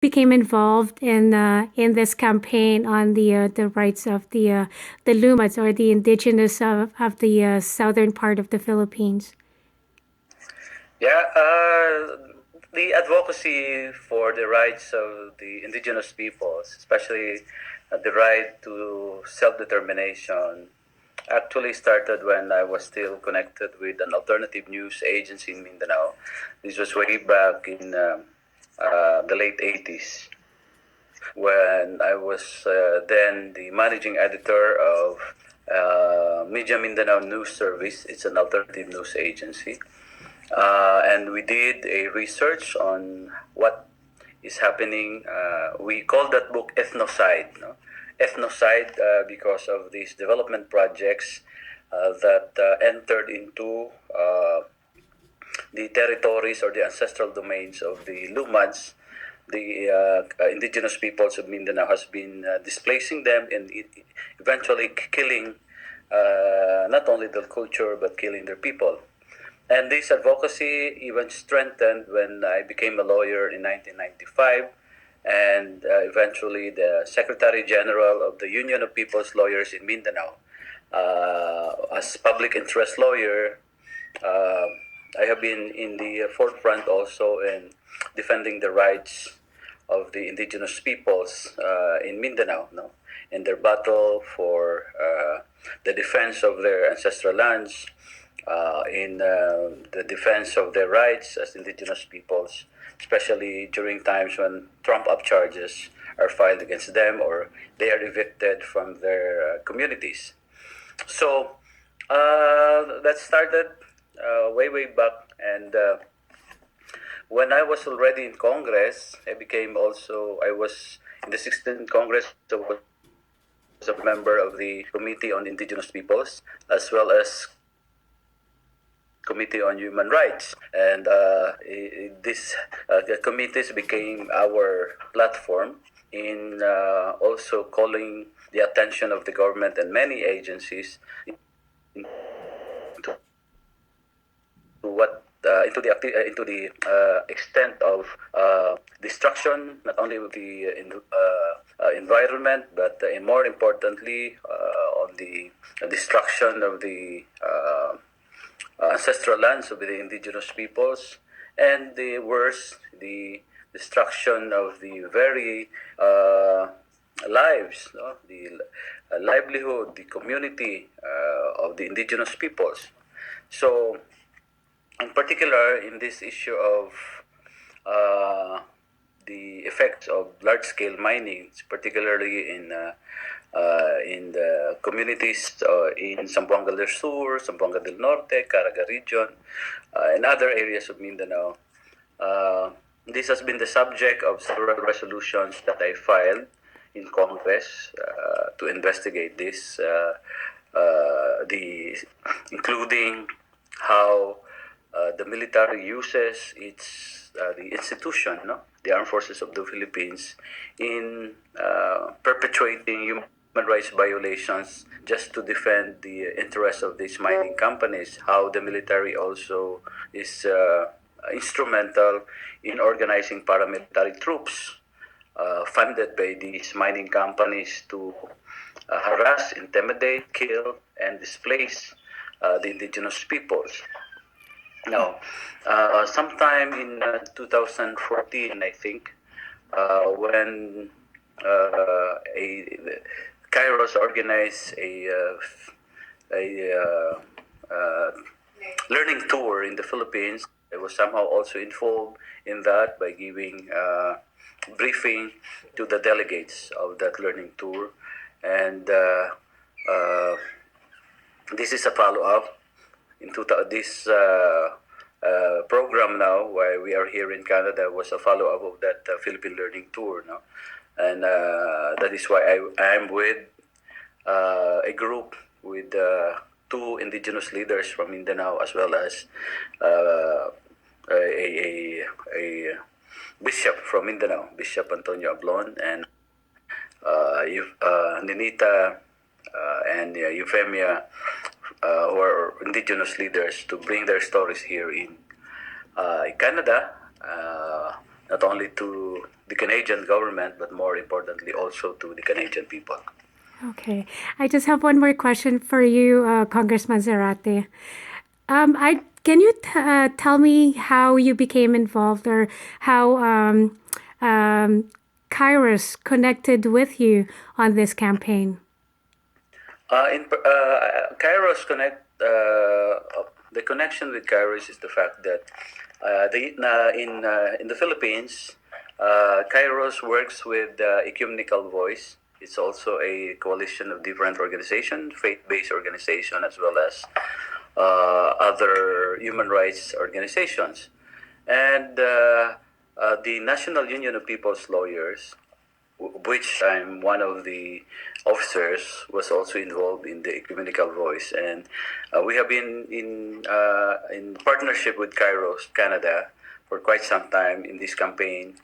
became involved in this campaign on the rights of the Lumats, or the indigenous of the southern part of the Philippines? Yeah, the advocacy for the rights of the indigenous peoples, especially the right to self-determination, actually started when I was still connected with an alternative news agency in Mindanao. This was way back in the late 80s, when I was then the managing editor of Media Mindanao News Service. It's an alternative news agency. And we did a research on what is happening. We call that book Ethnocide. No? Ethnocide because of these development projects that entered into the territories or the ancestral domains of the Lumans. The indigenous peoples of Mindanao has been displacing them and eventually killing not only their culture but killing their people. And this advocacy even strengthened when I became a lawyer in 1995, and eventually the Secretary General of the Union of People's Lawyers in Mindanao. As public interest lawyer, uh, I have been in the forefront also in defending the rights of the indigenous peoples in Mindanao, no? In their battle for the defense of their ancestral lands, in the defense of their rights as indigenous peoples, especially during times when trump-up charges are filed against them or they are evicted from their communities. So that started way back, and when I was already in Congress, I was in the 16th Congress, so was a member of the Committee on Indigenous Peoples, as well as Committee on Human Rights. And this the committees became our platform in also calling the attention of the government and many agencies into what into the extent of destruction, not only of the environment, but more importantly, on the destruction of the ancestral lands of the indigenous peoples, and the worst, the destruction of the very lives, no? The livelihood, the community of the indigenous peoples. So, in particular, in this issue of the effects of large-scale mining, particularly in the communities in Zamboanga del Sur, Zamboanga del Norte, Caraga region, and other areas of Mindanao. This has been the subject of several resolutions that I filed in Congress to investigate this, including how the military uses the institution, no? The Armed Forces of the Philippines, in perpetuating human rights violations just to defend the interests of these mining companies. How the military also is instrumental in organizing paramilitary troops funded by these mining companies to harass, intimidate, kill, and displace the indigenous peoples. Now, sometime in 2014, I think, when Kairos organized a learning tour in the Philippines. I was somehow also involved in that by giving briefing to the delegates of that learning tour, and this is a follow-up into this program now, where we are here in Canada, was a follow-up of that Philippine Learning Tour. No? And that is why I am with a group with two indigenous leaders from Mindanao, as well as a bishop from Mindanao, Bishop Antonio Ablon, and Ninita and Euphemia, who are indigenous leaders, to bring their stories here in Canada, not only to the Canadian government, but more importantly also to the Canadian people. Okay. I just have one more question for you, Congressman Zarate. Can you tell me how you became involved, or how Kairos connected with you on this campaign? Kairos the connection with Kairos is the fact that in the Philippines, Kairos works with Ecumenical Voice. It's also a coalition of different organizations, faith-based organizations, as well as other human rights organizations. And the National Union of People's Lawyers, which I'm one of the officers, was also involved in the Ecumenical Voice, and we have been in partnership with Kairos Canada for quite some time in this campaign,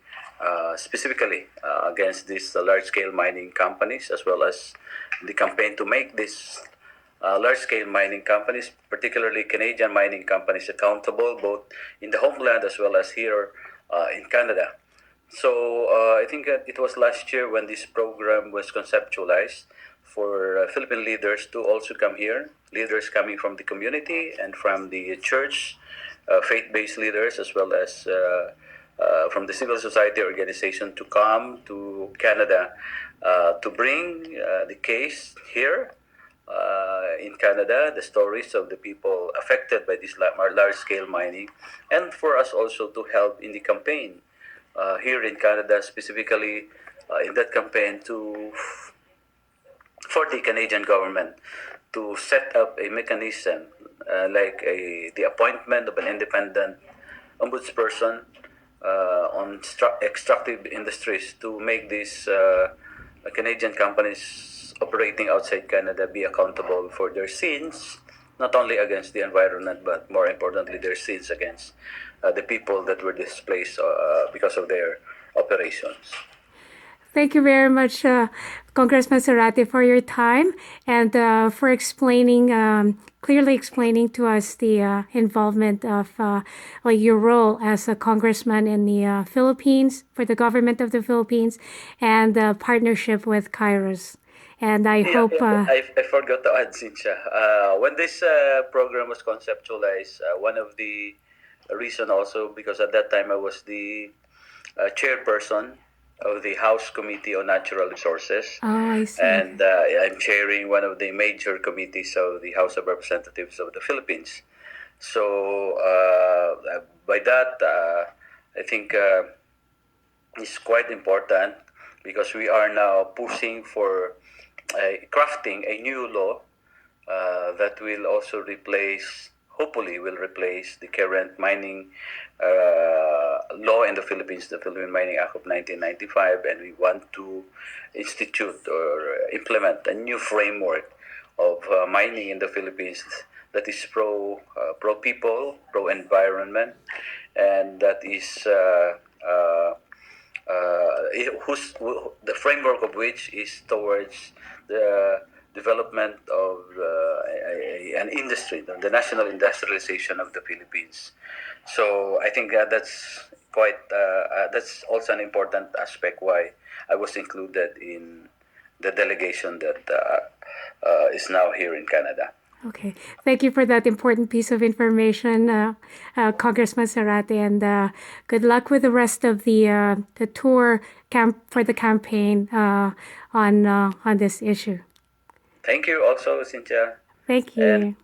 specifically against these large-scale mining companies, as well as the campaign to make these large-scale mining companies, particularly Canadian mining companies, accountable both in the homeland as well as here in Canada. So I think that it was last year when this program was conceptualized for Philippine leaders to also come here, leaders coming from the community and from the church, faith-based leaders, as well as from the civil society organization to come to Canada to bring the case here in Canada, the stories of the people affected by this large-scale mining, and for us also to help in the campaign here in Canada, specifically in that campaign for the Canadian government to set up a mechanism like the appointment of an independent ombudsperson on extractive industries to make these Canadian companies operating outside Canada be accountable for their sins, not only against the environment, but more importantly, their sins against the people that were displaced because of their operations. Thank you very much, Congressman Zarate, for your time and for explaining, clearly explaining to us the involvement of like your role as a congressman in the Philippines, for the government of the Philippines, and the partnership with Kairos. And I hope... I forgot to add, Cynthia. When this program was conceptualized, one of the reason also, because at that time I was the chairperson of the House Committee on Natural Resources. Oh, I see. And I'm chairing one of the major committees of the House of Representatives of the Philippines. So by that, I think it's quite important because we are now pushing for crafting a new law that will also hopefully will replace the current mining law in the Philippines, the Philippine Mining Act of 1995, and we want to institute or implement a new framework of mining in the Philippines that is pro people, pro environment, and that is the framework of which is towards the development of an industry, the national industrialization of the Philippines. So I think that's that's also an important aspect why I was included in the delegation that is now here in Canada. Okay. Thank you for that important piece of information, Congressman Zarate, and good luck with the rest of the tour for the campaign on this issue. Thank you also, Cynthia. Thank you.